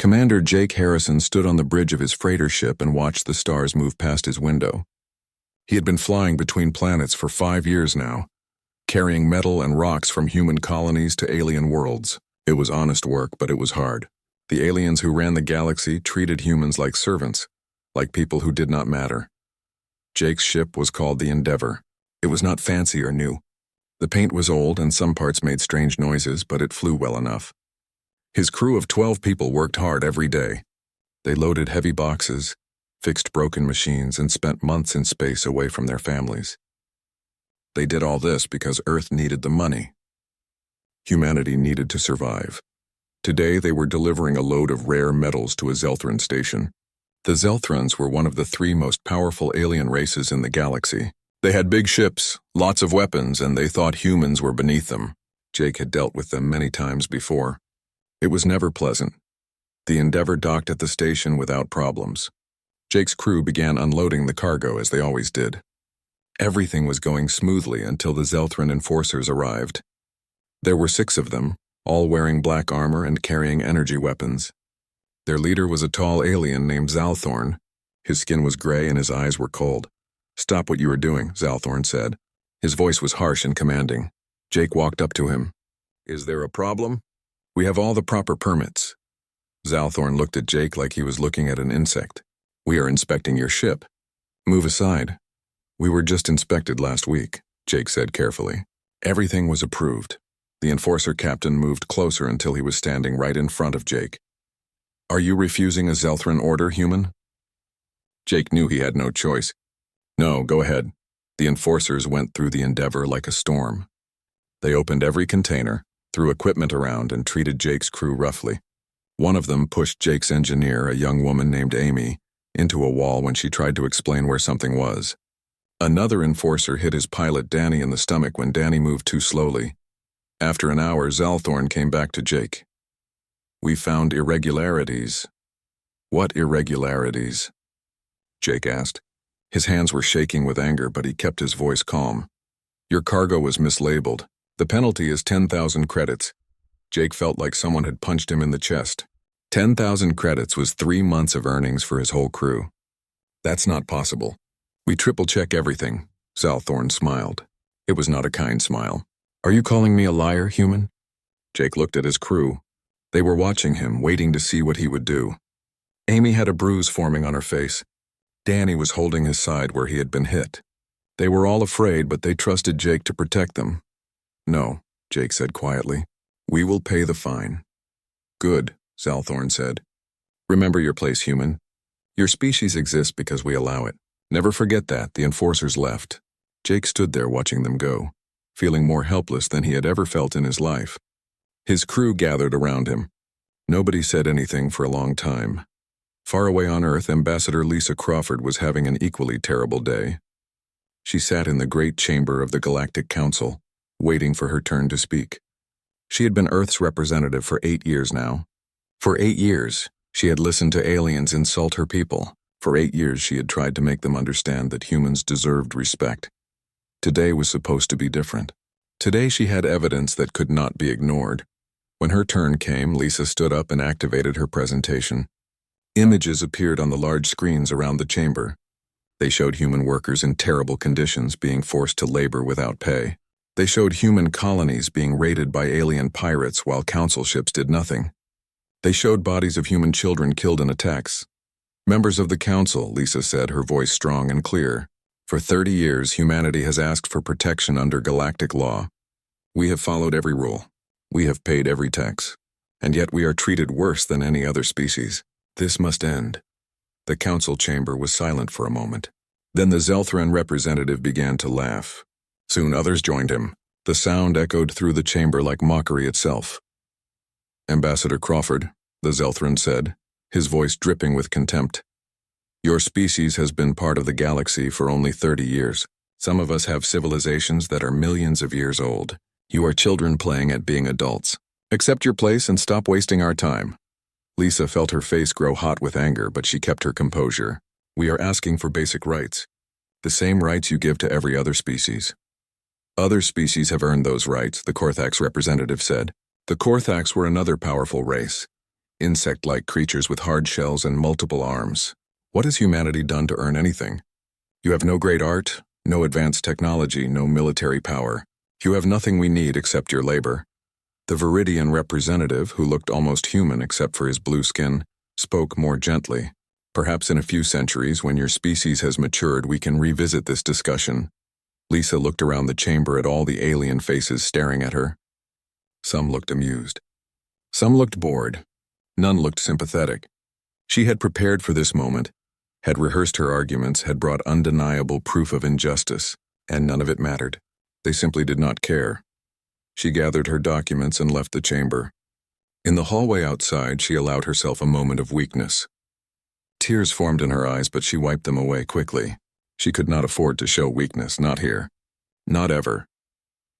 Commander Jake Harrison stood on the bridge of his freighter ship and watched the stars move past his window. He had been flying between planets for 5 years now, carrying metal and rocks from human colonies to alien worlds. It was honest work, but it was hard. The aliens who ran the galaxy treated humans like servants, like people who did not matter. Jake's ship was called the Endeavor. It was not fancy or new. The paint was old and some parts made strange noises, but it flew well enough. His crew of 12 people worked hard every day. They loaded heavy boxes, fixed broken machines, and spent months in space away from their families. They did all this because Earth needed the money. Humanity needed to survive. Today they were delivering a load of rare metals to a Zelthran station. The Zelthrans were one of the 3 most powerful alien races in the galaxy. They had big ships, lots of weapons, and they thought humans were beneath them. Jake had dealt with them many times before. It was never pleasant. The Endeavor docked at the station without problems. Jake's crew began unloading the cargo as they always did. Everything was going smoothly until the Zelthran enforcers arrived. There were 6 of them, all wearing black armor and carrying energy weapons. Their leader was a tall alien named Zalthorn. His skin was gray and his eyes were cold. "Stop what you are doing," Zalthorn said. His voice was harsh and commanding. Jake walked up to him. "Is there a problem?" "We have all the proper permits." Zalthorn looked at Jake like he was looking at an insect. "We are inspecting your ship." "Move aside." "We were just inspected last week," Jake said carefully. Everything was approved. The enforcer captain moved closer until he was standing right in front of Jake. "Are you refusing a Zelthran order, human?" Jake knew he had no choice. "No, go ahead." The enforcers went through the Endeavor like a storm. They opened every container, threw equipment around, and treated Jake's crew roughly. One of them pushed Jake's engineer, a young woman named Amy, into a wall when she tried to explain where something was. Another enforcer hit his pilot Danny in the stomach when Danny moved too slowly. After an hour, Zalthorn came back to Jake. "We found irregularities." "What irregularities?" Jake asked. His hands were shaking with anger, but he kept his voice calm. "Your cargo was mislabeled. The penalty is 10,000 credits. Jake felt like someone had punched him in the chest. 10,000 credits was 3 months of earnings for his whole crew. "That's not possible. We triple-check everything." Zalthorn smiled. It was not a kind smile. "Are you calling me a liar, human?" Jake looked at his crew. They were watching him, waiting to see what he would do. Amy had a bruise forming on her face. Danny was holding his side where he had been hit. They were all afraid, but they trusted Jake to protect them. "No," Jake said quietly. "We will pay the fine." "Good," Zalthorn said. "Remember your place, human. Your species exists because we allow it. Never forget that." The enforcers left. Jake stood there watching them go, feeling more helpless than he had ever felt in his life. His crew gathered around him. Nobody said anything for a long time. Far away on Earth, Ambassador Lisa Crawford was having an equally terrible day. She sat in the great chamber of the Galactic Council, waiting for her turn to speak. She had been Earth's representative for 8 years now. For 8 years, she had listened to aliens insult her people. For 8 years, she had tried to make them understand that humans deserved respect. Today was supposed to be different. Today she had evidence that could not be ignored. When her turn came, Lisa stood up and activated her presentation. Images appeared on the large screens around the chamber. They showed human workers in terrible conditions being forced to labor without pay. They showed human colonies being raided by alien pirates while council ships did nothing. They showed bodies of human children killed in attacks. "Members of the council," Lisa said, her voice strong and clear. "For 30 years, humanity has asked for protection under galactic law. We have followed every rule. We have paid every tax. And yet we are treated worse than any other species. This must end." The council chamber was silent for a moment. Then the Zelthran representative began to laugh. Soon others joined him. The sound echoed through the chamber like mockery itself. "Ambassador Crawford," the Zelthran said, his voice dripping with contempt. "Your species has been part of the galaxy for only 30 years. Some of us have civilizations that are millions of years old. You are children playing at being adults. Accept your place and stop wasting our time." Lisa felt her face grow hot with anger, but she kept her composure. "We are asking for basic rights. The same rights you give to every other species." "Other species have earned those rights," the Korthax representative said. The Korthax were another powerful race. insect-like creatures with hard shells and multiple arms. What has humanity done to earn anything? You have no great art, no advanced technology, no military power. You have nothing we need except your labor. The Viridian representative, who looked almost human except for his blue skin, spoke more gently. Perhaps in a few centuries, when your species has matured, we can revisit this discussion. Lisa looked around the chamber at all the alien faces staring at her. Some looked amused. Some looked bored. None looked sympathetic. She had prepared for this moment, had rehearsed her arguments, had brought undeniable proof of injustice, and none of it mattered. They simply did not care. She gathered her documents and left the chamber. In the hallway outside, she allowed herself a moment of weakness. Tears formed in her eyes, but she wiped them away quickly. She could not afford to show weakness, not here. Not ever.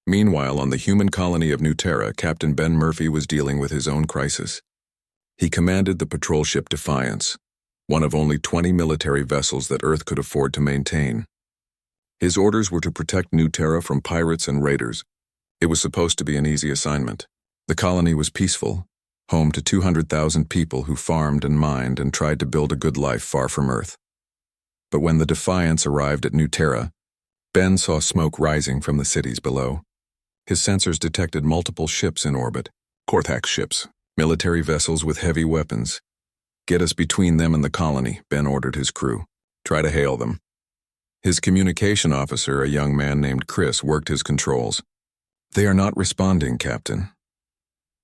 Meanwhile, on the human colony of New Terra, Captain Ben Murphy was dealing with his own crisis. He commanded the patrol ship Defiance, one of only 20 military vessels that Earth could afford to maintain. His orders were to protect New Terra from pirates and raiders. It was supposed to be an easy assignment. The colony was peaceful, home to 200,000 people who farmed and mined and tried to build a good life far from Earth. But when the Defiance arrived at New Terra, Ben saw smoke rising from the cities below. His sensors detected multiple ships in orbit, Korthax ships, military vessels with heavy weapons. Get us between them and the colony, Ben ordered his crew. Try to hail them. His communication officer, a young man named Chris, worked his controls. They are not responding, Captain.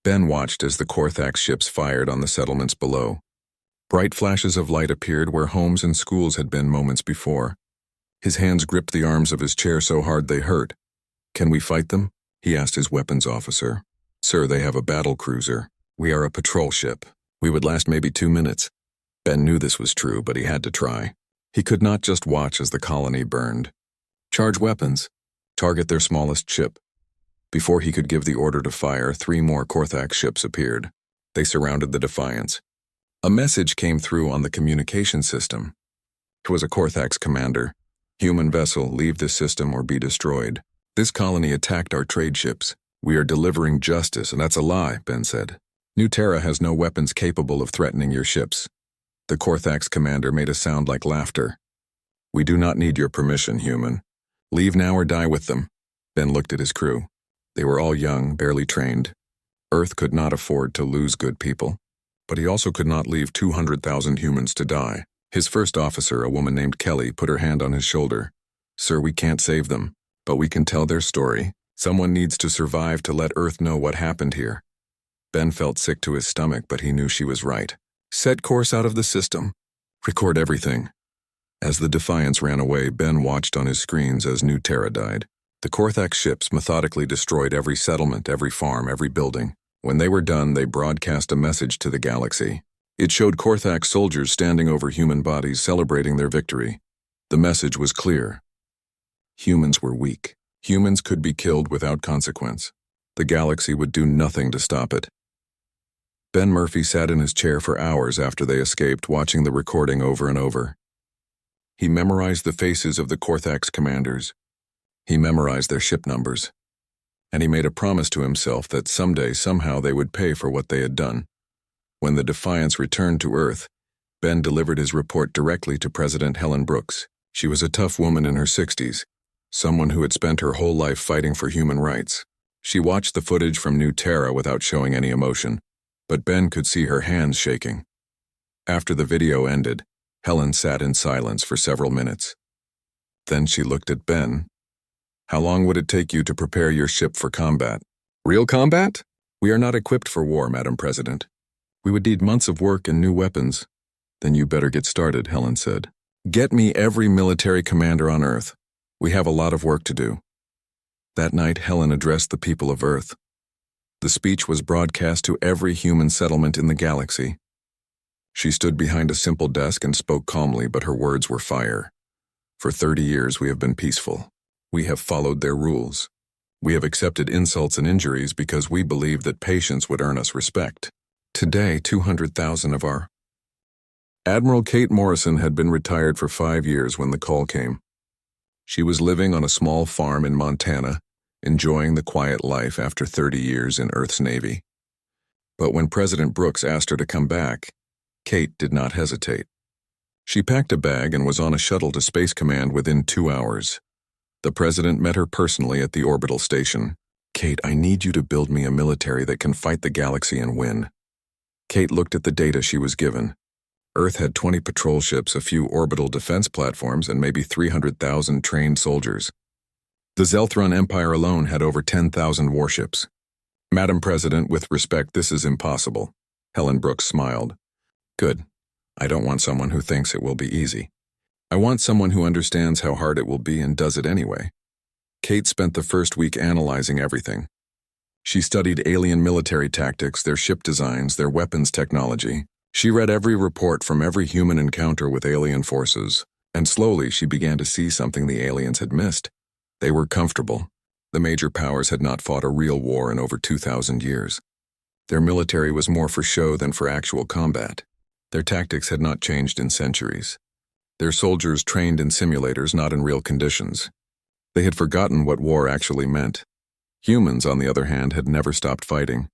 Ben watched as the Korthax ships fired on the settlements below. Bright flashes of light appeared where homes and schools had been moments before. His hands gripped the arms of his chair so hard they hurt. Can we fight them? He asked his weapons officer. Sir, they have a battle cruiser. We are a patrol ship. We would last maybe 2 minutes. Ben knew this was true, but he had to try. He could not just watch as the colony burned. Charge weapons. Target their smallest ship. Before he could give the order to fire, 3 more Korthax ships appeared. They surrounded the Defiance. A message came through on the communication system. It was a Korthax commander. Human vessel, leave this system or be destroyed. This colony attacked our trade ships. We are delivering justice, and that's a lie, Ben said. New Terra has no weapons capable of threatening your ships. The Korthax commander made a sound like laughter. We do not need your permission, human. Leave now or die with them. Ben looked at his crew. They were all young, barely trained. Earth could not afford to lose good people. But he also could not leave 200,000 humans to die. His first officer, a woman named Kelly, put her hand on his shoulder. Sir, we can't save them, but we can tell their story. Someone needs to survive to let Earth know what happened here. Ben felt sick to his stomach, but he knew she was right. Set course out of the system. Record everything. As the Defiance ran away, Ben watched on his screens as New Terra died. The Korthax ships methodically destroyed every settlement, every farm, every building. When they were done, they broadcast a message to the galaxy. It showed Korthax soldiers standing over human bodies celebrating their victory. The message was clear. Humans were weak. Humans could be killed without consequence. The galaxy would do nothing to stop it. Ben Murphy sat in his chair for hours after they escaped, watching the recording over and over. He memorized the faces of the Korthax commanders. He memorized their ship numbers. And he made a promise to himself that someday, somehow, they would pay for what they had done. When the Defiance returned to Earth, Ben delivered his report directly to President Helen Brooks. She was a tough woman in her 60s, someone who had spent her whole life fighting for human rights. She watched the footage from New Terra without showing any emotion, but Ben could see her hands shaking. After the video ended, Helen sat in silence for several minutes. Then she looked at Ben. How long would it take you to prepare your ship for combat? Real combat? We are not equipped for war, Madam President. We would need months of work and new weapons. Then you better get started, Helen said. Get me every military commander on Earth. We have a lot of work to do. That night, Helen addressed the people of Earth. The speech was broadcast to every human settlement in the galaxy. She stood behind a simple desk and spoke calmly, but her words were fire. For 30 years, we have been peaceful. We have followed their rules. We have accepted insults and injuries because we believed that patience would earn us respect. Today, 200,000 of our... Admiral Kate Morrison had been retired for 5 years when the call came. She was living on a small farm in Montana, enjoying the quiet life after 30 years in Earth's Navy. But when President Brooks asked her to come back, Kate did not hesitate. She packed a bag and was on a shuttle to Space Command within 2 hours. The president met her personally at the orbital station. "Kate, I need you to build me a military that can fight the galaxy and win." Kate looked at the data she was given. Earth had 20 patrol ships, a few orbital defense platforms, and maybe 300,000 trained soldiers. The Zelthron Empire alone had over 10,000 warships. "Madam President, with respect, this is impossible." Helen Brooks smiled. "Good. I don't want someone who thinks it will be easy. I want someone who understands how hard it will be and does it anyway." Kate spent the first week analyzing everything. She studied alien military tactics, their ship designs, their weapons technology. She read every report from every human encounter with alien forces, and slowly she began to see something the aliens had missed. They were comfortable. The major powers had not fought a real war in over 2,000 years. Their military was more for show than for actual combat. Their tactics had not changed in centuries. Their soldiers trained in simulators, not in real conditions. They had forgotten what war actually meant. Humans, on the other hand, had never stopped fighting.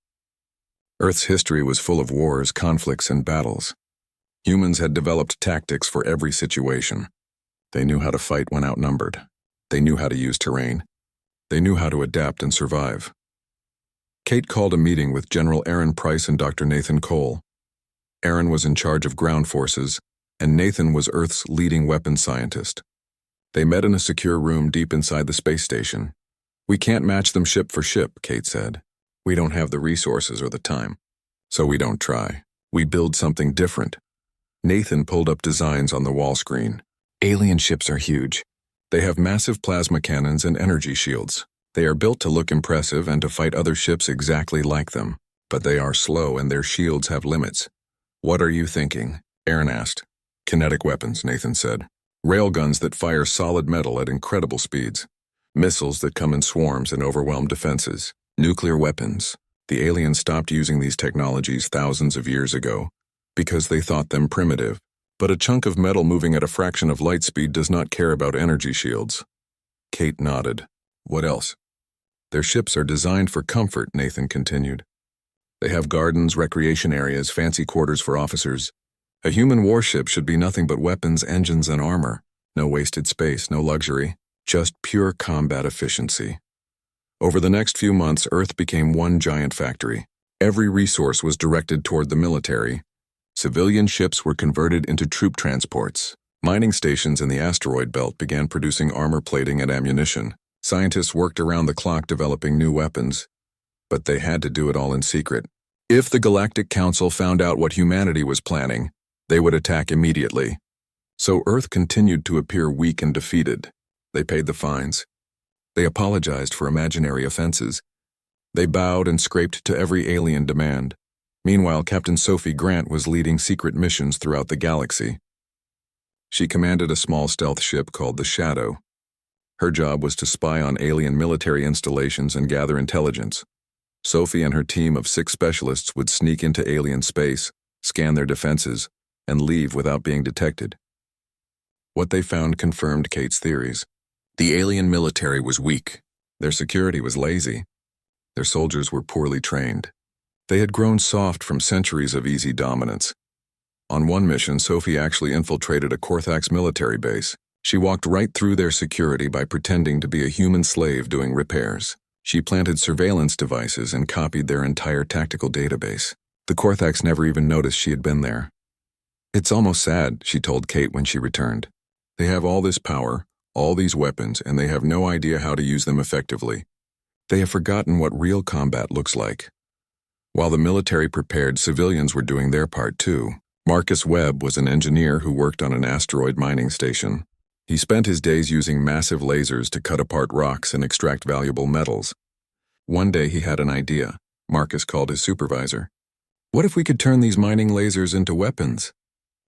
Earth's history was full of wars, conflicts, and battles. Humans had developed tactics for every situation. They knew how to fight when outnumbered. They knew how to use terrain. They knew how to adapt and survive. Kate called a meeting with General Aaron Price and Dr. Nathan Cole. Aaron was in charge of ground forces, and Nathan was Earth's leading weapons scientist. They met in a secure room deep inside the space station. "We can't match them ship for ship," Kate said. "We don't have the resources or the time. So we don't try. We build something different." Nathan pulled up designs on the wall screen. "Alien ships are huge. They have massive plasma cannons and energy shields. They are built to look impressive and to fight other ships exactly like them. But they are slow and their shields have limits." "What are you thinking?" Aaron asked. "Kinetic weapons," Nathan said. "Railguns that fire solid metal at incredible speeds. Missiles that come in swarms and overwhelm defenses. Nuclear weapons. The aliens stopped using these technologies thousands of years ago because they thought them primitive. But a chunk of metal moving at a fraction of light speed does not care about energy shields." Kate nodded. "What else?" "Their ships are designed for comfort," Nathan continued. "They have gardens, recreation areas, fancy quarters for officers. A human warship should be nothing but weapons, engines, and armor. No wasted space, no luxury, just pure combat efficiency." Over the next few months, Earth became one giant factory. Every resource was directed toward the military. Civilian ships were converted into troop transports. Mining stations in the asteroid belt began producing armor plating and ammunition. Scientists worked around the clock developing new weapons. But they had to do it all in secret. If the Galactic Council found out what humanity was planning, they would attack immediately. So Earth continued to appear weak and defeated. They paid the fines. They apologized for imaginary offenses. They bowed and scraped to every alien demand. Meanwhile, Captain Sophie Grant was leading secret missions throughout the galaxy. She commanded a small stealth ship called the Shadow. Her job was to spy on alien military installations and gather intelligence. Sophie and her team of 6 specialists would sneak into alien space, scan their defenses, and leave without being detected. What they found confirmed Kate's theories. The alien military was weak. Their security was lazy. Their soldiers were poorly trained. They had grown soft from centuries of easy dominance. On one mission, Sophie actually infiltrated a Korthax military base. She walked right through their security by pretending to be a human slave doing repairs. She planted surveillance devices and copied their entire tactical database. The Korthax never even noticed she had been there. "It's almost sad," she told Kate when she returned. "They have all this power, all these weapons, and they have no idea how to use them effectively. They have forgotten what real combat looks like." While the military prepared, civilians were doing their part too. Marcus Webb was an engineer who worked on an asteroid mining station. He spent his days using massive lasers to cut apart rocks and extract valuable metals. One day he had an idea. Marcus called his supervisor. "What if we could turn these mining lasers into weapons?"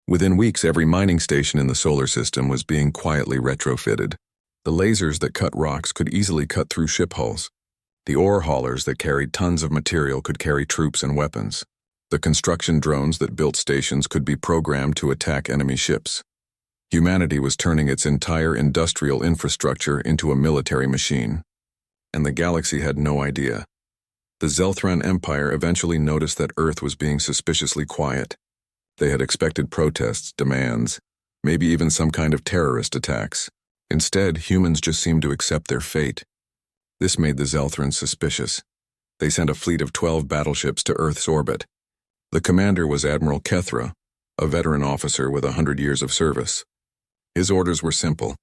Within weeks, every mining station in the solar system was being quietly retrofitted. The lasers that cut rocks could easily cut through ship hulls. The ore haulers that carried tons of material could carry troops and weapons. The construction drones that built stations could be programmed to attack enemy ships. Humanity was turning its entire industrial infrastructure into a military machine. And the galaxy had no idea. The Zelthran Empire eventually noticed that Earth was being suspiciously quiet. They had expected protests, demands, maybe even some kind of terrorist attacks. Instead, humans just seemed to accept their fate. This made the Zelthrans suspicious. They sent a fleet of 12 battleships to Earth's orbit. The commander was Admiral Kethra, a veteran officer with 100 years of service. His orders were simple: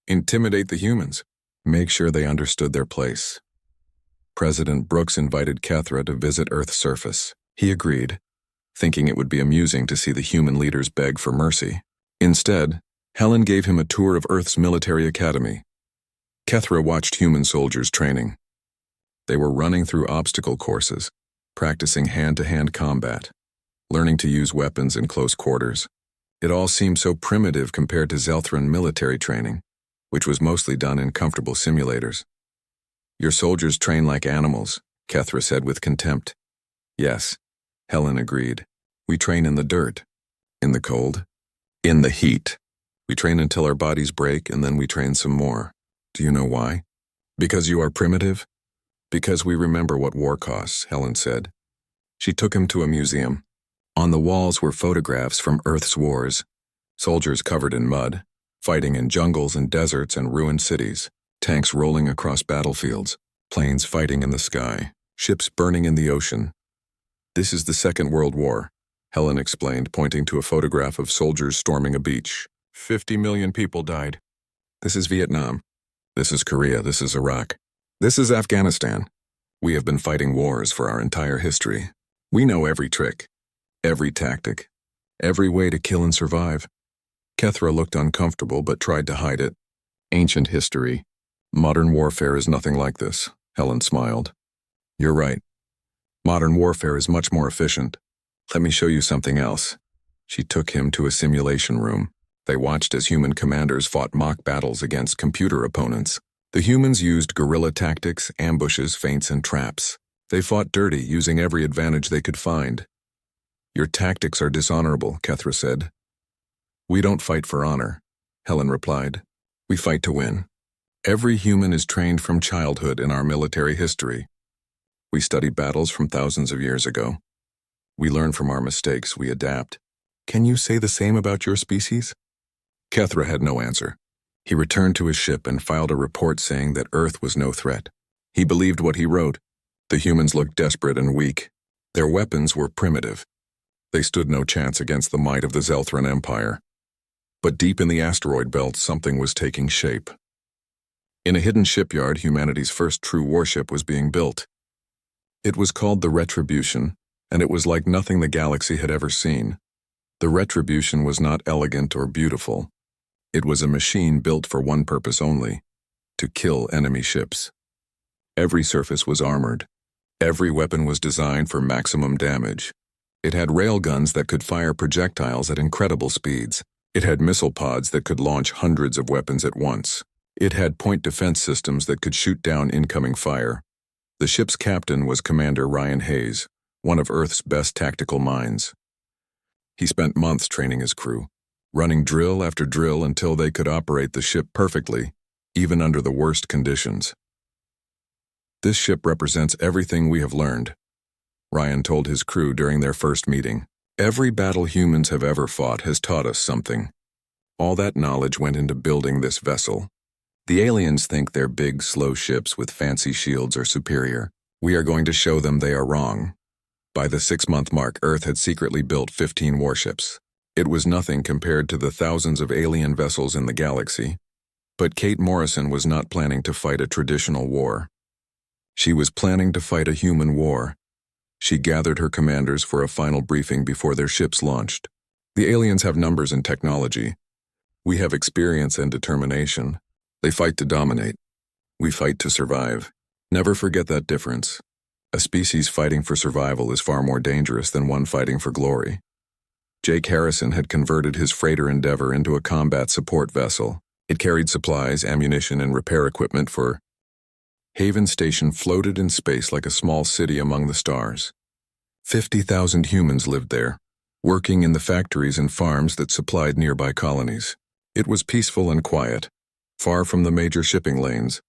intimidate the humans, make sure they understood their place. President Brooks invited Kethra to visit Earth's surface. He agreed, thinking it would be amusing to see the human leaders beg for mercy. Instead, Helen gave him a tour of Earth's military academy. Kethra watched human soldiers training. They were running through obstacle courses, practicing hand-to-hand combat, learning to use weapons in close quarters. It all seemed so primitive compared to Zelthran military training, which was mostly done in comfortable simulators. Your soldiers train like animals, Kethra said with contempt. Yes, Helen agreed. We train in the dirt. In the cold. In the heat. We train until our bodies break, and then we train some more. Do you know why? Because you are primitive? Because we remember what war costs, Helen said. She took him to a museum. On the walls were photographs from Earth's wars. Soldiers covered in mud, fighting in jungles and deserts and ruined cities, tanks rolling across battlefields, planes fighting in the sky, ships burning in the ocean. This is the Second World War, Helen explained, pointing to a photograph of soldiers storming a beach. 50 million people died. This is Vietnam. This is Korea. This is Iraq. This is Afghanistan. We have been fighting wars for our entire history. We know every trick, every tactic, every way to kill and survive. Kethra looked uncomfortable but tried to hide it. Ancient history. Modern warfare is nothing like this, Helen smiled. You're right. Modern warfare is much more efficient. Let me show you something else. She took him to a simulation room. They watched as human commanders fought mock battles against computer opponents. The humans used guerrilla tactics, ambushes, feints, and traps. They fought dirty, using every advantage they could find. Your tactics are dishonorable, Kethra said. We don't fight for honor, Helen replied. We fight to win. Every human is trained from childhood in our military history. We study battles from thousands of years ago. We learn from our mistakes, we adapt. Can you say the same about your species? Kethra had no answer. He returned to his ship and filed a report saying that Earth was no threat. He believed what he wrote. The humans looked desperate and weak. Their weapons were primitive. They stood no chance against the might of the Zelthran Empire. But deep in the asteroid belt, something was taking shape. In a hidden shipyard, humanity's first true warship was being built. It was called the Retribution, and it was like nothing the galaxy had ever seen. The Retribution was not elegant or beautiful. It was a machine built for one purpose only: to kill enemy ships. Every surface was armored. Every weapon was designed for maximum damage. It had railguns that could fire projectiles at incredible speeds. It had missile pods that could launch hundreds of weapons at once. It had point defense systems that could shoot down incoming fire. The ship's captain was Commander Ryan Hayes, one of Earth's best tactical minds. He spent months training his crew, running drill after drill until they could operate the ship perfectly, even under the worst conditions. This ship represents everything we have learned, Ryan told his crew during their first meeting. Every battle humans have ever fought has taught us something. All that knowledge went into building this vessel. The aliens think their big, slow ships with fancy shields are superior. We are going to show them they are wrong. By the 6-month mark, Earth had secretly built 15 warships. It was nothing compared to the thousands of alien vessels in the galaxy. But Kate Morrison was not planning to fight a traditional war. She was planning to fight a human war. She gathered her commanders for a final briefing before their ships launched. The aliens have numbers and technology. We have experience and determination. They fight to dominate. We fight to survive. Never forget that difference. A species fighting for survival is far more dangerous than one fighting for glory. Jake Harrison had converted his freighter Endeavor into a combat support vessel. It carried supplies, ammunition, and repair equipment for Haven Station floated in space like a small city among the stars. 50,000 humans lived there, working in the factories and farms that supplied nearby colonies. It was peaceful and quiet, far from the major shipping lanes.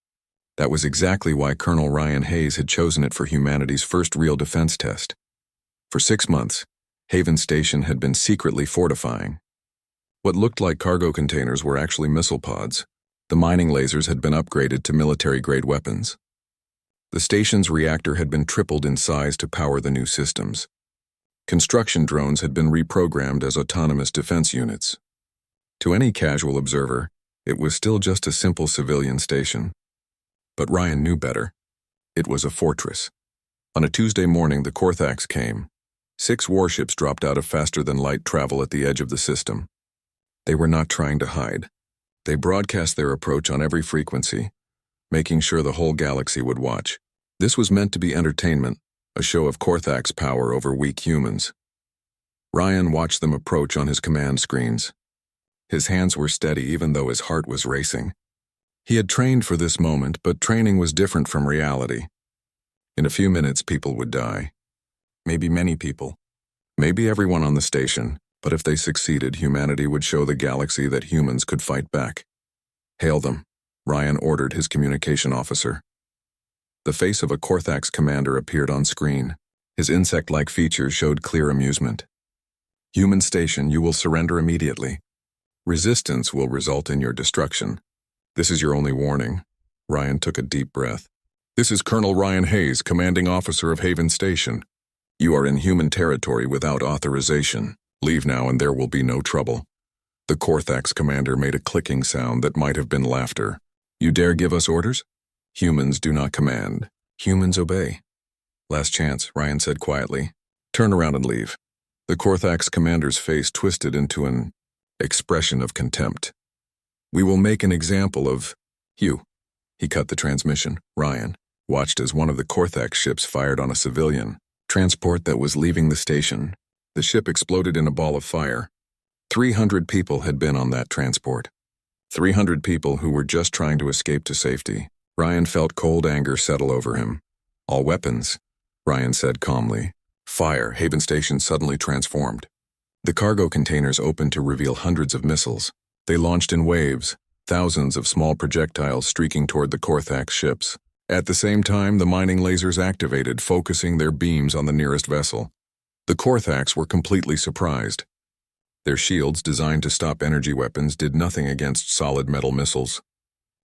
That was exactly why Colonel Ryan Hayes had chosen it for humanity's first real defense test. For 6 months, Haven Station had been secretly fortifying. What looked like cargo containers were actually missile pods. The mining lasers had been upgraded to military-grade weapons. The station's reactor had been tripled in size to power the new systems. Construction drones had been reprogrammed as autonomous defense units. To any casual observer, it was still just a simple civilian station. But Ryan knew better. It was a fortress. On a Tuesday morning, the Korthax came. 6 warships dropped out of faster-than-light travel at the edge of the system. They were not trying to hide. They broadcast their approach on every frequency, making sure the whole galaxy would watch. This was meant to be entertainment, a show of Korthax power over weak humans. Ryan watched them approach on his command screens. His hands were steady even though his heart was racing. He had trained for this moment, but training was different from reality. In a few minutes, people would die. Maybe many people. Maybe everyone on the station, but if they succeeded, humanity would show the galaxy that humans could fight back. Hail them, Ryan ordered his communication officer. The face of a Korthax commander appeared on screen. His insect-like features showed clear amusement. Human station, you will surrender immediately. Resistance will result in your destruction. This is your only warning. Ryan took a deep breath. This is Colonel Ryan Hayes, commanding officer of Haven Station. You are in human territory without authorization. Leave now and there will be no trouble. The Korthax commander made a clicking sound that might have been laughter. You dare give us orders? Humans do not command. Humans obey. Last chance, Ryan said quietly. Turn around and leave. The Korthax commander's face twisted into an expression of contempt. We will make an example of you. He cut the transmission. Ryan watched as one of the Korthax ships fired on a civilian transport that was leaving the station. The ship exploded in a ball of fire. 300 people had been on that transport. 300 people who were just trying to escape to safety. Ryan felt cold anger settle over him. All weapons, Ryan said calmly. Fire. Haven Station suddenly transformed. The cargo containers opened to reveal hundreds of missiles. They launched in waves, thousands of small projectiles streaking toward the Korthax ships. At the same time, the mining lasers activated, focusing their beams on the nearest vessel. The Korthax were completely surprised. Their shields, designed to stop energy weapons, did nothing against solid metal missiles.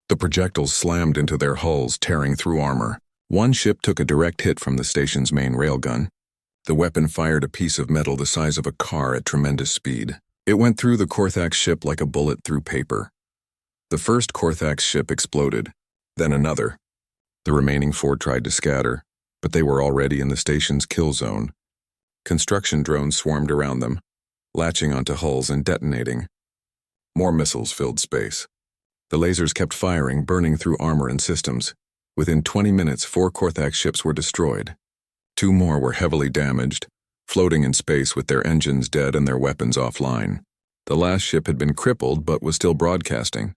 The projectiles slammed into their hulls, tearing through armor. One ship took a direct hit from the station's main railgun. The weapon fired a piece of metal the size of a car at tremendous speed. It went through the Korthax ship like a bullet through paper. The first Korthax ship exploded, then another. The remaining 4 tried to scatter, but they were already in the station's kill zone. Construction drones swarmed around them, latching onto hulls and detonating. More missiles filled space. The lasers kept firing, burning through armor and systems. Within 20 minutes, 4 Korthax ships were destroyed. 2 more were heavily damaged, floating in space with their engines dead and their weapons offline. The last ship had been crippled but was still broadcasting.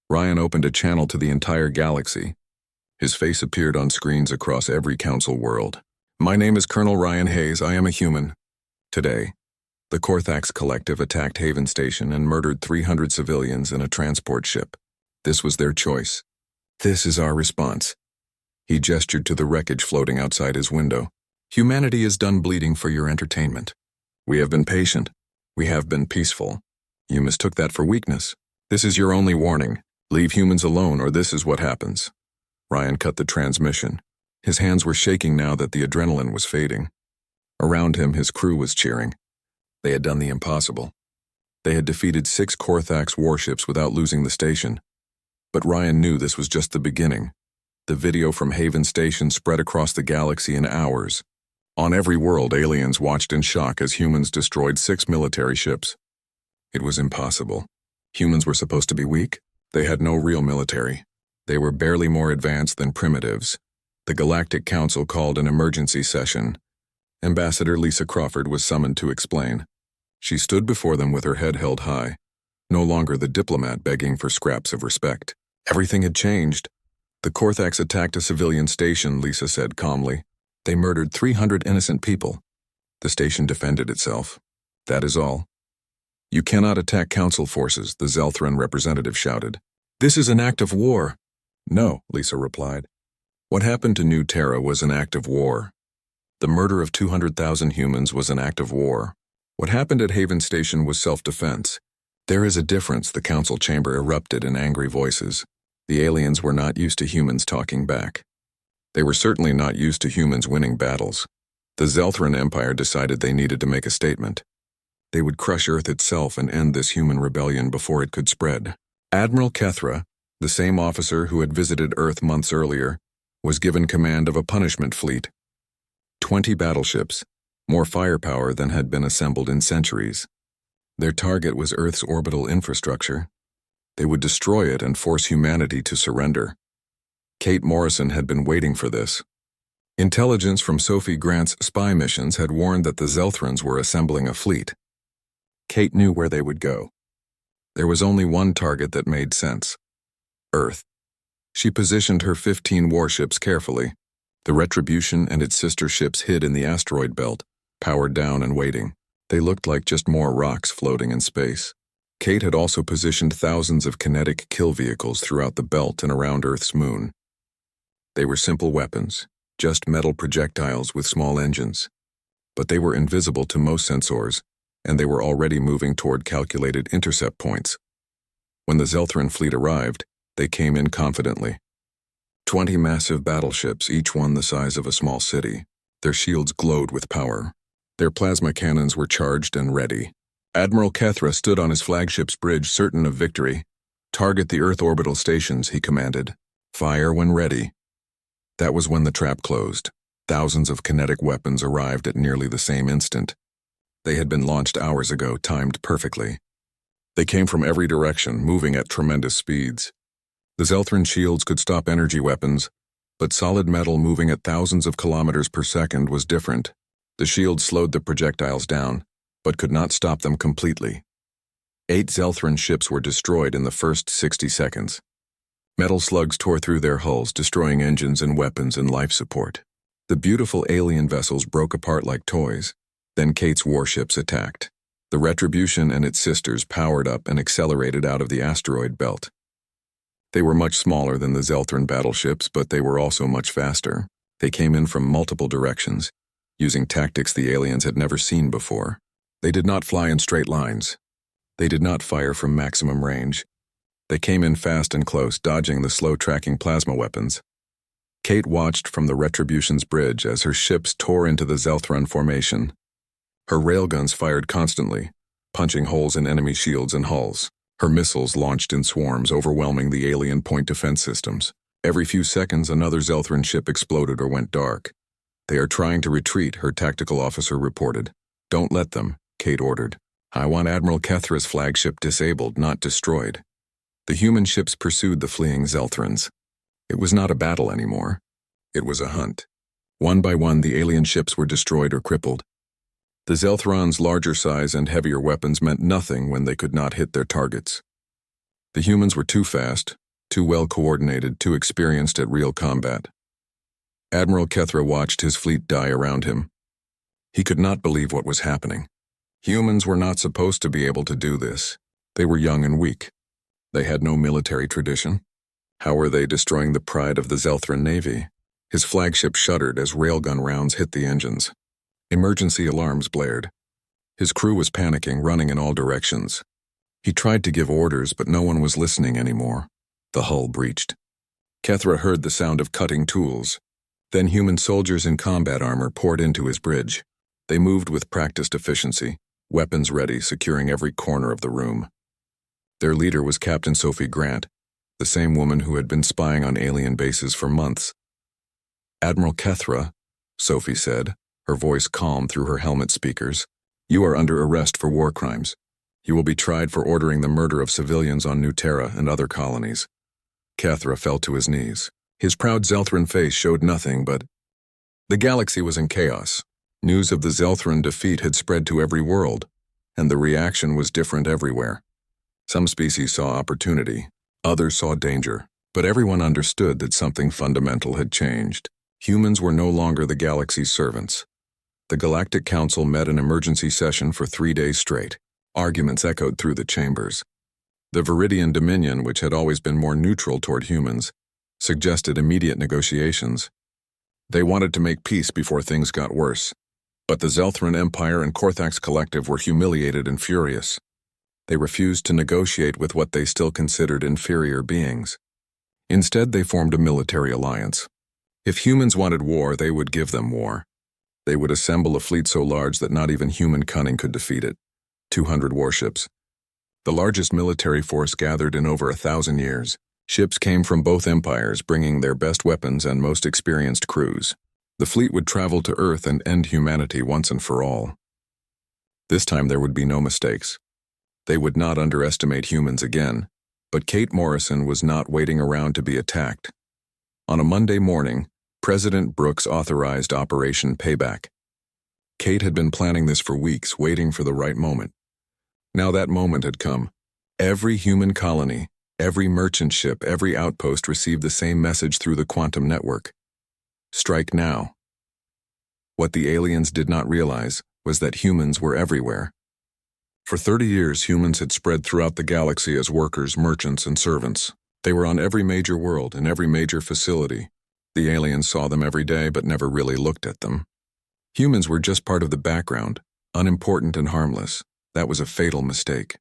Ryan opened a channel to the entire galaxy. His face appeared on screens across every council world. My name is Colonel Ryan Hayes. I am a human. Today, the Korthax Collective attacked Haven Station and murdered 300 civilians in a transport ship. This was their choice. This is our response. He gestured to the wreckage floating outside his window. Humanity is done bleeding for your entertainment. We have been patient. We have been peaceful. You mistook that for weakness. This is your only warning. Leave humans alone or this is what happens. Ryan cut the transmission. His hands were shaking now that the adrenaline was fading. Around him, his crew was cheering. They had done the impossible. They had defeated 6 Korthax warships without losing the station. But Ryan knew this was just the beginning. The video from Haven Station spread across the galaxy in hours. On every world, aliens watched in shock as humans destroyed 6 military ships. It was impossible. Humans were supposed to be weak. They had no real military. They were barely more advanced than primitives. The Galactic Council called an emergency session. Ambassador Lisa Crawford was summoned to explain. She stood before them with her head held high, no longer the diplomat begging for scraps of respect. Everything had changed. The Korthax attacked a civilian station, Lisa said calmly. They murdered 300 innocent people. The station defended itself. That is all. You cannot attack council forces, the Zelthran representative shouted. This is an act of war. No, Lisa replied. What happened to New Terra was an act of war. The murder of 200,000 humans was an act of war. What happened at Haven Station was self-defense. There is a difference, the council chamber erupted in angry voices. The aliens were not used to humans talking back. They were certainly not used to humans winning battles. The Zelthran Empire decided they needed to make a statement. They would crush Earth itself and end this human rebellion before it could spread. Admiral Kethra, the same officer who had visited Earth months earlier, was given command of a punishment fleet. 20 battleships, more firepower than had been assembled in centuries. Their target was Earth's orbital infrastructure. They would destroy it and force humanity to surrender. Kate Morrison had been waiting for this. Intelligence from Sophie Grant's spy missions had warned that the Zelthrans were assembling a fleet. Kate knew where they would go. There was only one target that made sense: Earth. She positioned her 15 warships carefully. The Retribution and its sister ships hid in the asteroid belt, powered down and waiting. They looked like just more rocks floating in space. Kate had also positioned thousands of kinetic kill vehicles throughout the belt and around Earth's moon. They were simple weapons, just metal projectiles with small engines. But they were invisible to most sensors, and they were already moving toward calculated intercept points. When the Zelthran fleet arrived, they came in confidently. 20 massive battleships, each one the size of a small city. Their shields glowed with power. Their plasma cannons were charged and ready. Admiral Kethra stood on his flagship's bridge, certain of victory. Target the Earth orbital stations, he commanded. Fire when ready. That was when the trap closed. Thousands of kinetic weapons arrived at nearly the same instant. They had been launched hours ago, timed perfectly. They came from every direction, moving at tremendous speeds. The Zelthran shields could stop energy weapons, but solid metal moving at thousands of kilometers per second was different. The shields slowed the projectiles down, but could not stop them completely. 8 Zelthran ships were destroyed in the first 60 seconds. Metal slugs tore through their hulls, destroying engines and weapons and life support. The beautiful alien vessels broke apart like toys. Then Kate's warships attacked. The Retribution and its sisters powered up and accelerated out of the asteroid belt. They were much smaller than the Zelthran battleships, but they were also much faster. They came in from multiple directions, using tactics the aliens had never seen before. They did not fly in straight lines. They did not fire from maximum range. They came in fast and close, dodging the slow-tracking plasma weapons. Kate watched from the Retribution's bridge as her ships tore into the Zelthran formation. Her railguns fired constantly, punching holes in enemy shields and hulls. Her missiles launched in swarms, overwhelming the alien point defense systems. Every few seconds, another Zelthran ship exploded or went dark. They are trying to retreat, her tactical officer reported. Don't let them, Kate ordered. I want Admiral Kethra's flagship disabled, not destroyed. The human ships pursued the fleeing Zelthrans. It was not a battle anymore. It was a hunt. One by one, the alien ships were destroyed or crippled. The Zelthran's larger size and heavier weapons meant nothing when they could not hit their targets. The humans were too fast, too well coordinated, too experienced at real combat. Admiral Kethra watched his fleet die around him. He could not believe what was happening. Humans were not supposed to be able to do this. They were young and weak. They had no military tradition. How were they destroying the pride of the Zelthran Navy? His flagship shuddered as railgun rounds hit the engines. Emergency alarms blared. His crew was panicking, running in all directions. He tried to give orders, but no one was listening anymore. The hull breached. Kethra heard the sound of cutting tools. Then human soldiers in combat armor poured into his bridge. They moved with practiced efficiency, weapons ready, securing every corner of the room. Their leader was Captain Sophie Grant, the same woman who had been spying on alien bases for months. Admiral Kethra, Sophie said, her voice calm through her helmet speakers, you are under arrest for war crimes. You will be tried for ordering the murder of civilians on New Terra and other colonies. Kethra fell to his knees. His proud Zelthran face showed nothing but... The galaxy was in chaos. News of the Zelthran defeat had spread to every world, and the reaction was different everywhere. Some species saw opportunity, others saw danger, but everyone understood that something fundamental had changed. Humans were no longer the galaxy's servants. The Galactic Council met an emergency session for 3 days straight. Arguments echoed through the chambers. The Viridian Dominion, which had always been more neutral toward humans, suggested immediate negotiations. They wanted to make peace before things got worse. But the Zelthran Empire and Korthax Collective were humiliated and furious. They refused to negotiate with what they still considered inferior beings. Instead, they formed a military alliance. If humans wanted war, they would give them war. They would assemble a fleet so large that not even human cunning could defeat it. 200 warships. The largest military force gathered in over 1,000 years. Ships came from both empires, bringing their best weapons and most experienced crews. The fleet would travel to Earth and end humanity once and for all. This time there would be no mistakes. They would not underestimate humans again, but Kate Morrison was not waiting around to be attacked. On a Monday morning, President Brooks authorized Operation Payback. Kate had been planning this for weeks, waiting for the right moment. Now that moment had come. Every human colony, every merchant ship, every outpost received the same message through the quantum network. Strike now. What the aliens did not realize was that humans were everywhere. For 30 years, humans had spread throughout the galaxy as workers, merchants, and servants. They were on every major world, in every major facility. The aliens saw them every day, but never really looked at them. Humans were just part of the background, unimportant and harmless. That was a fatal mistake.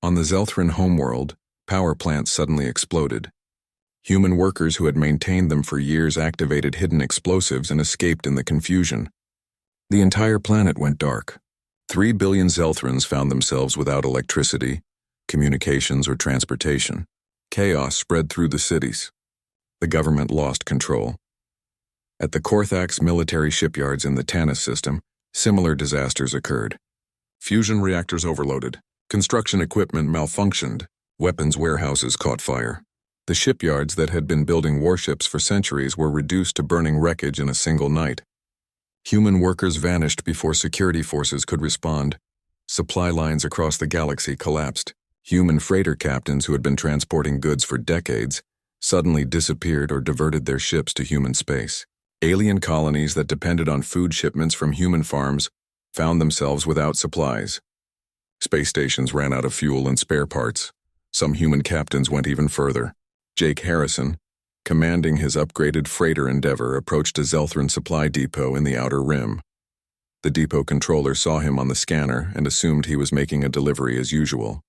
On the Zelthran homeworld, power plants suddenly exploded. Human workers who had maintained them for years activated hidden explosives and escaped in the confusion. The entire planet went dark. 3 billion Zelthrans found themselves without electricity, communications, or transportation. Chaos spread through the cities. The government lost control. At the Korthax military shipyards in the Tanis system, similar disasters occurred. Fusion reactors overloaded. Construction equipment malfunctioned. Weapons warehouses caught fire. The shipyards that had been building warships for centuries were reduced to burning wreckage in a single night. Human workers vanished before security forces could respond. Supply lines across the galaxy collapsed. Human freighter captains who had been transporting goods for decades suddenly disappeared or diverted their ships to human space. Alien colonies that depended on food shipments from human farms found themselves without supplies. Space stations ran out of fuel and spare parts. Some human captains went even further. Jake Harrison, commanding his upgraded freighter Endeavor, approached a Zelthran supply depot in the Outer Rim. The depot controller saw him on the scanner and assumed he was making a delivery as usual.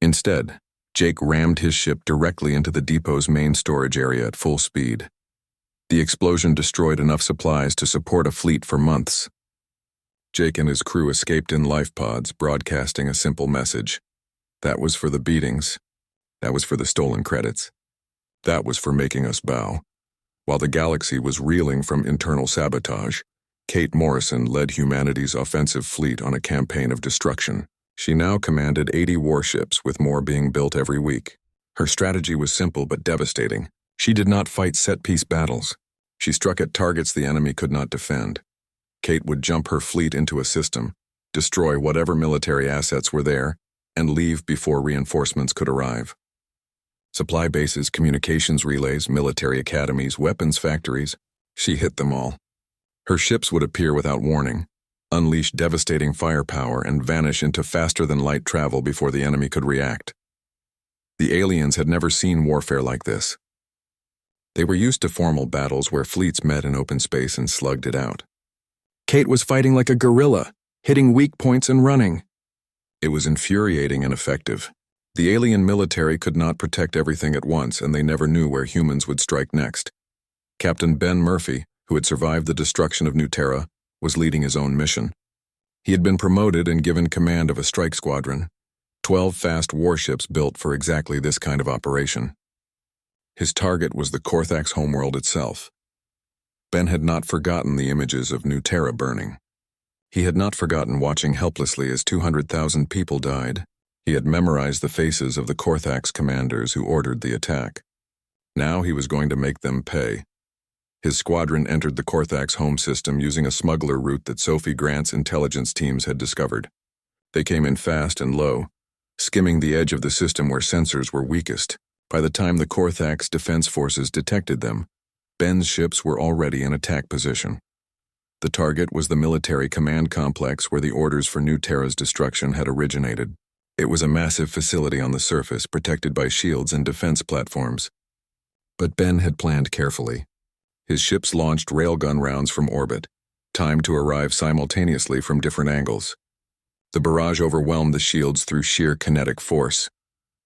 Instead, Jake rammed his ship directly into the depot's main storage area at full speed. The explosion destroyed enough supplies to support a fleet for months. Jake and his crew escaped in life pods, broadcasting a simple message. That was for the beatings. That was for the stolen credits. That was for making us bow. While the galaxy was reeling from internal sabotage, Kate Morrison led humanity's offensive fleet on a campaign of destruction. She now commanded 80 warships, with more being built every week. Her strategy was simple but devastating. She did not fight set-piece battles. She struck at targets the enemy could not defend. Kate would jump her fleet into a system, destroy whatever military assets were there, and leave before reinforcements could arrive. Supply bases, communications relays, military academies, weapons factories, she hit them all. Her ships would appear without warning, unleash devastating firepower, and vanish into faster-than-light travel before the enemy could react. The aliens had never seen warfare like this. They were used to formal battles where fleets met in open space and slugged it out. Kate was fighting like a guerrilla, hitting weak points and running. It was infuriating and effective. The alien military could not protect everything at once, and they never knew where humans would strike next. Captain Ben Murphy, who had survived the destruction of New Terra, was leading his own mission. He had been promoted and given command of a strike squadron, 12 fast warships built for exactly this kind of operation. His target was the Korthax homeworld itself. Ben had not forgotten the images of New Terra burning. He had not forgotten watching helplessly as 200,000 people died. He had memorized the faces of the Korthax commanders who ordered the attack. Now he was going to make them pay. His squadron entered the Korthax home system using a smuggler route that Sophie Grant's intelligence teams had discovered. They came in fast and low, skimming the edge of the system where sensors were weakest. By the time the Korthax defense forces detected them, Ben's ships were already in attack position. The target was the military command complex where the orders for New Terra's destruction had originated. It was a massive facility on the surface, protected by shields and defense platforms. But Ben had planned carefully. His ships launched railgun rounds from orbit, timed to arrive simultaneously from different angles. The barrage overwhelmed the shields through sheer kinetic force.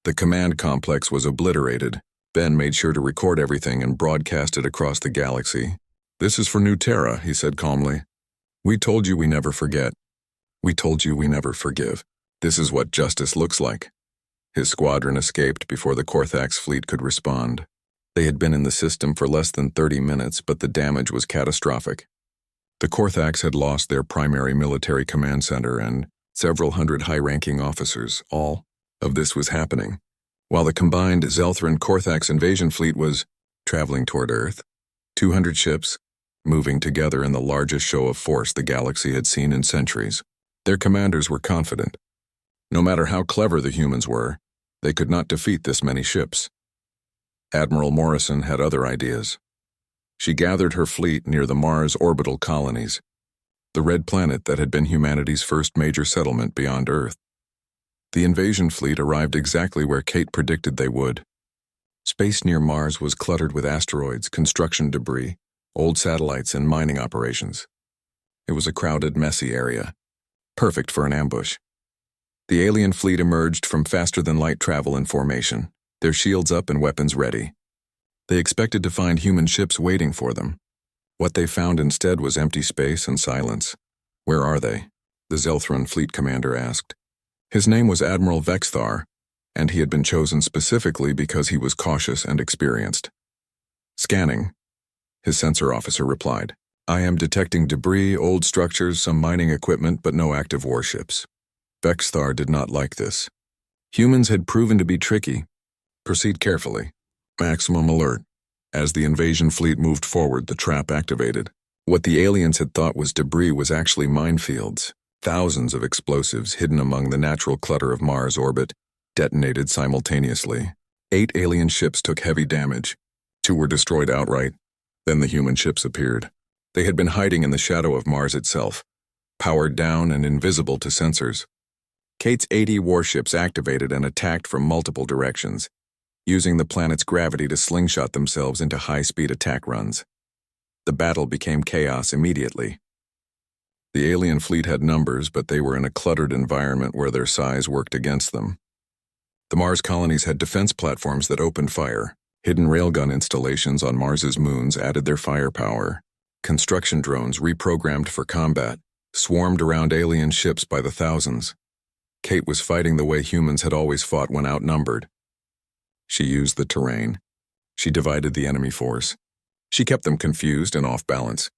The command complex was obliterated. Ben made sure to record everything and broadcast it across the galaxy. "This is for New Terra," he said calmly. "We told you we never forget. We told you we never forgive. This is what justice looks like." His squadron escaped before the Korthax fleet could respond. They had been in the system for less than 30 minutes, but the damage was catastrophic. The Korthax had lost their primary military command center and several hundred high-ranking officers. All of this was happening while the combined Zelthran-Korthax invasion fleet was traveling toward Earth. 200 ships, moving together in the largest show of force the galaxy had seen in centuries. Their commanders were confident. No matter how clever the humans were, they could not defeat this many ships. Admiral Morrison had other ideas. She gathered her fleet near the Mars orbital colonies, the red planet that had been humanity's first major settlement beyond Earth. The invasion fleet arrived exactly where Kate predicted they would. Space near Mars was cluttered with asteroids, construction debris, old satellites, and mining operations. It was a crowded, messy area, perfect for an ambush. The alien fleet emerged from faster-than-light travel in formation, their shields up and weapons ready. They expected to find human ships waiting for them. What they found instead was empty space and silence. "Where are they?" the Zelthran fleet commander asked. His name was Admiral Vexthar, and he had been chosen specifically because he was cautious and experienced. "Scanning," his sensor officer replied. "I am detecting debris, old structures, some mining equipment, but no active warships." Vexthar did not like this. Humans had proven to be tricky. "Proceed carefully. Maximum alert." As the invasion fleet moved forward, the trap activated. What the aliens had thought was debris was actually minefields. Thousands of explosives hidden among the natural clutter of Mars orbit detonated simultaneously. 8 alien ships took heavy damage. 2 were destroyed outright. Then the human ships appeared. They had been hiding in the shadow of Mars itself, powered down and invisible to sensors. Kate's 80 warships activated and attacked from multiple directions, using the planet's gravity to slingshot themselves into high-speed attack runs. The battle became chaos immediately. The alien fleet had numbers, but they were in a cluttered environment where their size worked against them. The Mars colonies had defense platforms that opened fire. Hidden railgun installations on Mars's moons added their firepower. Construction drones, reprogrammed for combat, swarmed around alien ships by the thousands. Kate was fighting the way humans had always fought when outnumbered. She used the terrain. She divided the enemy force. She kept them confused and off balance.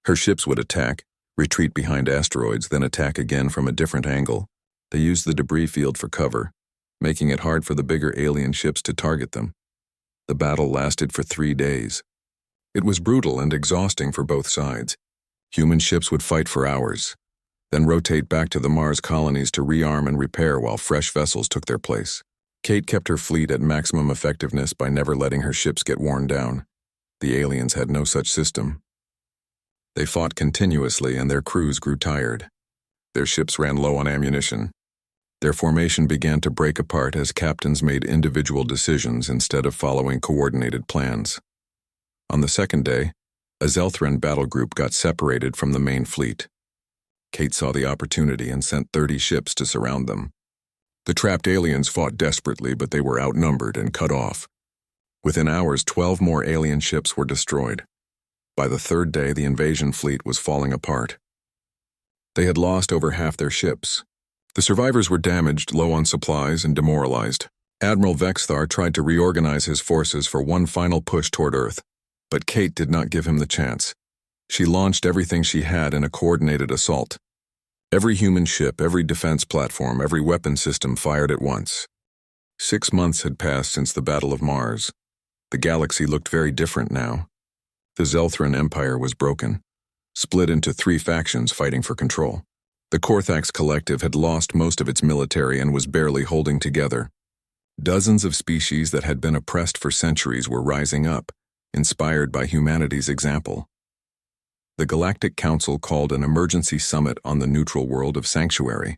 Her ships would attack, retreat behind asteroids, then attack again from a different angle. They used the debris field for cover, making it hard for the bigger alien ships to target them. The battle lasted for 3 days. It was brutal and exhausting for both sides. Human ships would fight for hours, then rotate back to the Mars colonies to rearm and repair while fresh vessels took their place. Kate kept her fleet at maximum effectiveness by never letting her ships get worn down. The aliens had no such system. They fought continuously and their crews grew tired. Their ships ran low on ammunition. Their formation began to break apart as captains made individual decisions instead of following coordinated plans. On the second day, a Zelthran battle group got separated from the main fleet. Kate saw the opportunity and sent 30 ships to surround them. The trapped aliens fought desperately, but they were outnumbered and cut off. Within hours, 12 more alien ships were destroyed. By the third day, the invasion fleet was falling apart. They had lost over half their ships. The survivors were damaged, low on supplies, and demoralized. Admiral Vexthar tried to reorganize his forces for one final push toward Earth, but Kate did not give him the chance. She launched everything she had in a coordinated assault. Every human ship, every defense platform, every weapon system fired at once. 6 months had passed since the Battle of Mars. The galaxy looked very different now. The Zelthran Empire was broken, split into 3 factions fighting for control. The Korthax Collective had lost most of its military and was barely holding together. Dozens of species that had been oppressed for centuries were rising up, inspired by humanity's example. The Galactic Council called an emergency summit on the neutral world of Sanctuary.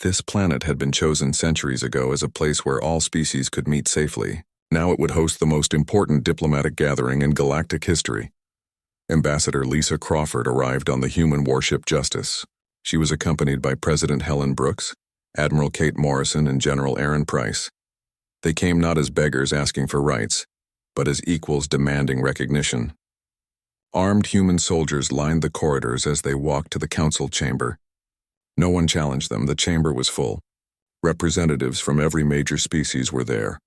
This planet had been chosen centuries ago as a place where all species could meet safely. Now it would host the most important diplomatic gathering in galactic history. Ambassador Lisa Crawford arrived on the human warship Justice. She was accompanied by President Helen Brooks, Admiral Kate Morrison, and General Aaron Price. They came not as beggars asking for rights, but as equals demanding recognition. Armed human soldiers lined the corridors as they walked to the council chamber. No one challenged them. The chamber was full. Representatives from every major species were there,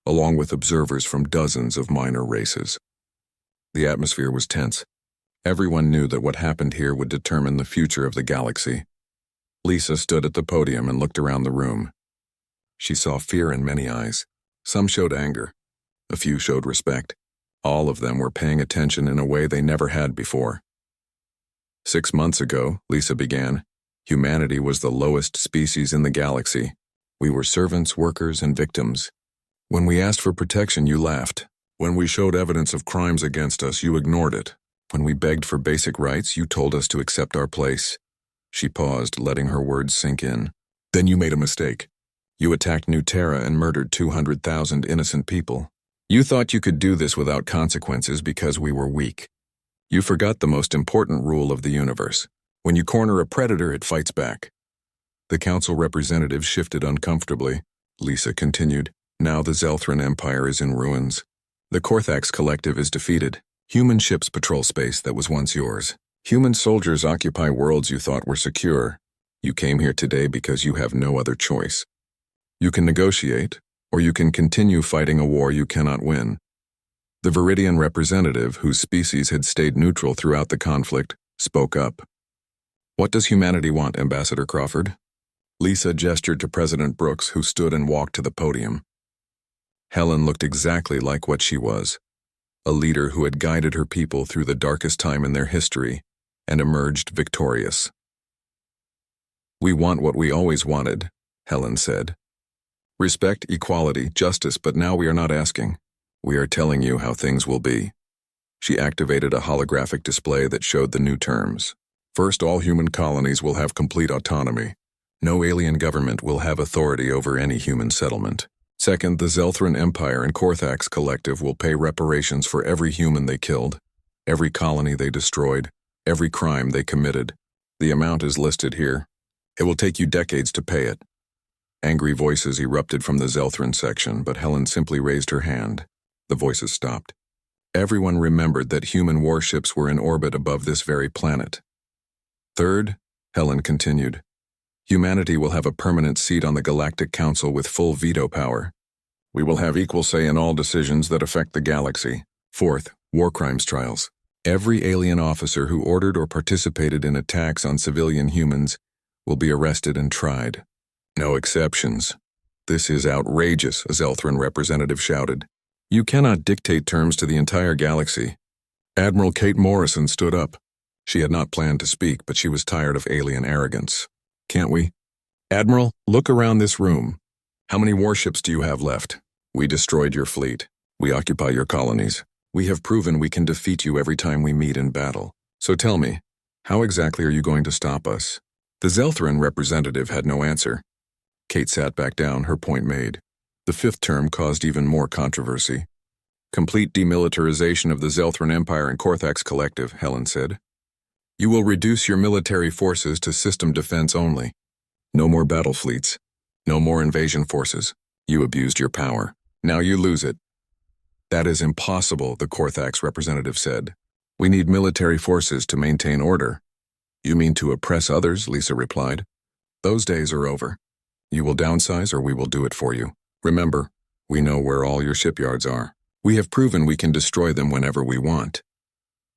along with observers from dozens of minor races. The atmosphere was tense. Everyone knew that what happened here would determine the future of the galaxy. Lisa stood at the podium and looked around the room. She saw fear in many eyes. Some showed anger. A few showed respect. All of them were paying attention in a way they never had before. 6 months ago, Lisa began, humanity was the lowest species in the galaxy. We were servants, workers, and victims. When we asked for protection, you laughed. When we showed evidence of crimes against us, you ignored it. When we begged for basic rights, you told us to accept our place. She paused, letting her words sink in. Then you made a mistake. You attacked New Terra and murdered 200,000 innocent people. You thought you could do this without consequences because we were weak. You forgot the most important rule of the universe. When you corner a predator, it fights back. The council representatives shifted uncomfortably. Lisa continued, now the Zelthran Empire is in ruins. The Korthax Collective is defeated. Human ships patrol space that was once yours. Human soldiers occupy worlds you thought were secure. You came here today because you have no other choice. You can negotiate, or you can continue fighting a war you cannot win. The Viridian representative, whose species had stayed neutral throughout the conflict, spoke up. What does humanity want, Ambassador Crawford? Lisa gestured to President Brooks, who stood and walked to the podium. Helen looked exactly like what she was, a leader who had guided her people through the darkest time in their history and emerged victorious. We want what we always wanted, Helen said. Respect, equality, justice, but now we are not asking. We are telling you how things will be. She activated a holographic display that showed the new terms. First, all human colonies will have complete autonomy. No alien government will have authority over any human settlement. Second, the Zelthran Empire and Korthax Collective will pay reparations for every human they killed, every colony they destroyed, every crime they committed. The amount is listed here. It will take you decades to pay it. Angry voices erupted from the Zelthran section, but Helen simply raised her hand. The voices stopped. Everyone remembered that human warships were in orbit above this very planet. Third, Helen continued, humanity will have a permanent seat on the Galactic Council with full veto power. We will have equal say in all decisions that affect the galaxy. Fourth, war crimes trials. Every alien officer who ordered or participated in attacks on civilian humans will be arrested and tried. No exceptions. This is outrageous, a Zelthran representative shouted. You cannot dictate terms to the entire galaxy. Admiral Kate Morrison stood up. She had not planned to speak, but she was tired of alien arrogance. Can't we? Admiral, look around this room. How many warships do you have left? We destroyed your fleet. We occupy your colonies. We have proven we can defeat you every time we meet in battle. So tell me, how exactly are you going to stop us? The Zelthran representative had no answer. Kate sat back down, her point made. The fifth term caused even more controversy. Complete demilitarization of the Zelthran Empire and Korthax Collective, Helen said. You will reduce your military forces to system defense only. No more battle fleets. No more invasion forces. You abused your power. Now you lose it. That is impossible, the Korthax representative said. We need military forces to maintain order. You mean to oppress others, Lisa replied. Those days are over. You will downsize or we will do it for you. Remember, we know where all your shipyards are. We have proven we can destroy them whenever we want.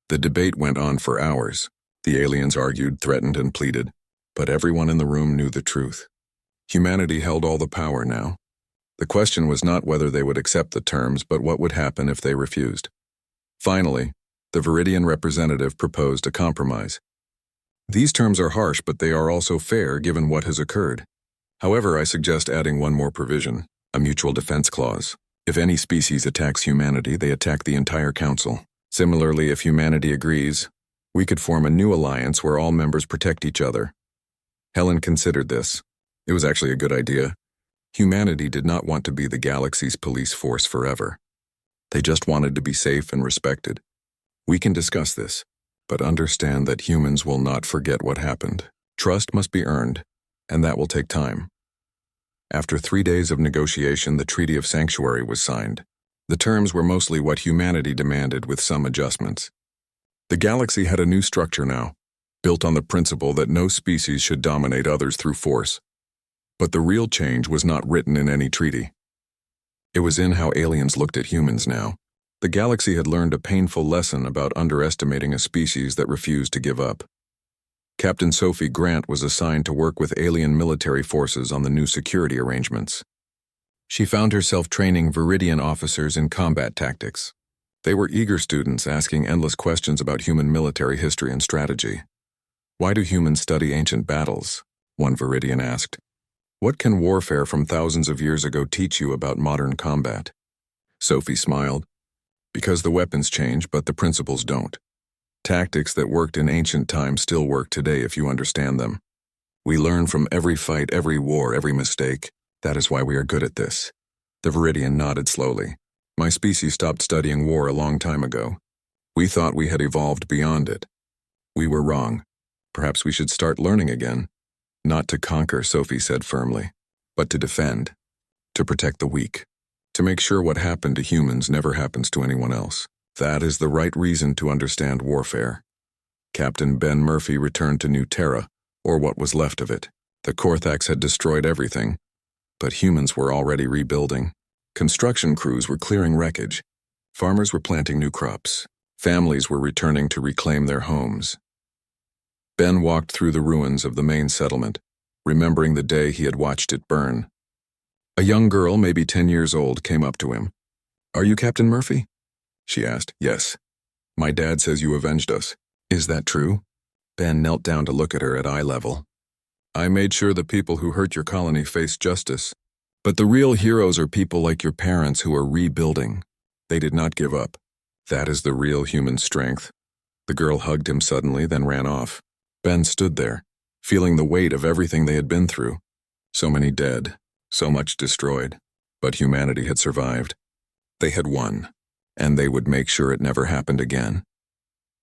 The debate went on for hours. The aliens argued, threatened, and pleaded, but everyone in the room knew the truth. Humanity held all the power now. The question was not whether they would accept the terms, but what would happen if they refused. Finally, the Viridian representative proposed a compromise. These terms are harsh, but they are also fair given what has occurred. However, I suggest adding one more provision, a mutual defense clause. If any species attacks humanity, they attack the entire council. Similarly, if humanity agrees, we could form a new alliance where all members protect each other. Helen considered this. It was actually a good idea. Humanity did not want to be the galaxy's police force forever. They just wanted to be safe and respected. We can discuss this, but understand that humans will not forget what happened. Trust must be earned, and that will take time. After 3 days of negotiation, the Treaty of Sanctuary was signed. The terms were mostly what humanity demanded, with some adjustments. The galaxy had a new structure now, built on the principle that no species should dominate others through force. But the real change was not written in any treaty. It was in how aliens looked at humans now. The galaxy had learned a painful lesson about underestimating a species that refused to give up. Captain Sophie Grant was assigned to work with alien military forces on the new security arrangements. She found herself training Viridian officers in combat tactics. They were eager students asking endless questions about human military history and strategy. "Why do humans study ancient battles?" one Viridian asked. "What can warfare from thousands of years ago teach you about modern combat?" Sophie smiled. "Because the weapons change, but the principles don't. Tactics that worked in ancient times still work today if you understand them. We learn from every fight, every war, every mistake. That is why we are good at this." The Viridian nodded slowly. "My species stopped studying war a long time ago. We thought we had evolved beyond it. We were wrong. Perhaps we should start learning again." "Not to conquer," Sophie said firmly, "but to defend, to protect the weak, to make sure what happened to humans never happens to anyone else. That is the right reason to understand warfare." Captain Ben Murphy returned to New Terra, or what was left of it. The Korthax had destroyed everything, but humans were already rebuilding. Construction crews were clearing wreckage. Farmers were planting new crops. Families were returning to reclaim their homes. Ben walked through the ruins of the main settlement, remembering the day he had watched it burn. A young girl, maybe 10 years old, came up to him. "Are you Captain Murphy?" she asked. "Yes. My dad says you avenged us. Is that true?" Ben knelt down to look at her at eye level. "I made sure the people who hurt your colony faced justice. But the real heroes are people like your parents who are rebuilding. They did not give up. That is the real human strength." The girl hugged him suddenly, then ran off. Ben stood there, feeling the weight of everything they had been through. So many dead, so much destroyed. But humanity had survived. They had won, and they would make sure it never happened again.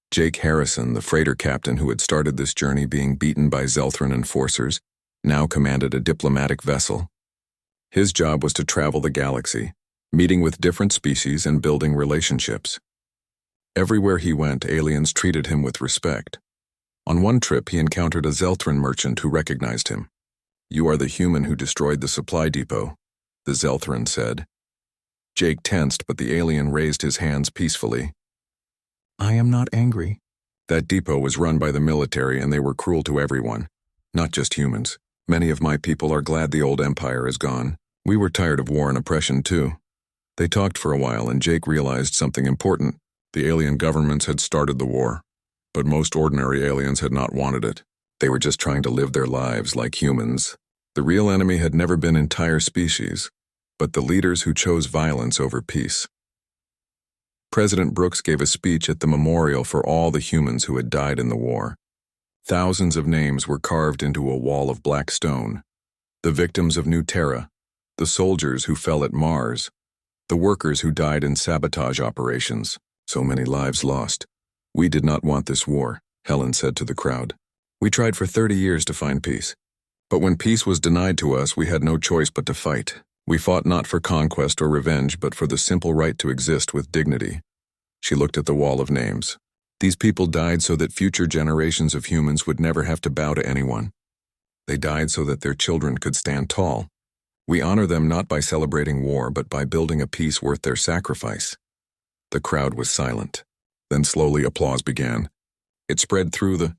Jake Harrison, the freighter captain who had started this journey being beaten by Zelthran enforcers, now commanded a diplomatic vessel. His job was to travel the galaxy, meeting with different species and building relationships. Everywhere he went, aliens treated him with respect. On one trip, he encountered a Zelthran merchant who recognized him. "You are the human who destroyed the supply depot," the Zelthran said. Jake tensed, but the alien raised his hands peacefully. "I am not angry." "That depot was run by the military, and they were cruel to everyone, not just humans. Many of my people are glad the old empire is gone. We were tired of war and oppression, too." They talked for a while, and Jake realized something important. The alien governments had started the war, but most ordinary aliens had not wanted it. They were just trying to live their lives like humans. The real enemy had never been entire species, but the leaders who chose violence over peace. President Brooks gave a speech at the memorial for all the humans who had died in the war. Thousands of names were carved into a wall of black stone. The victims of New Terra, the soldiers who fell at Mars, the workers who died in sabotage operations. So many lives lost. "We did not want this war," Helen said to the crowd. "We tried for 30 years to find peace. But when peace was denied to us, we had no choice but to fight. We fought not for conquest or revenge, but for the simple right to exist with dignity." She looked at the wall of names. These people died so that future generations of humans would never have to bow to anyone. They died so that their children could stand tall. We honor them not by celebrating war, but by building a peace worth their sacrifice. The crowd was silent. Then slowly applause began. It spread through the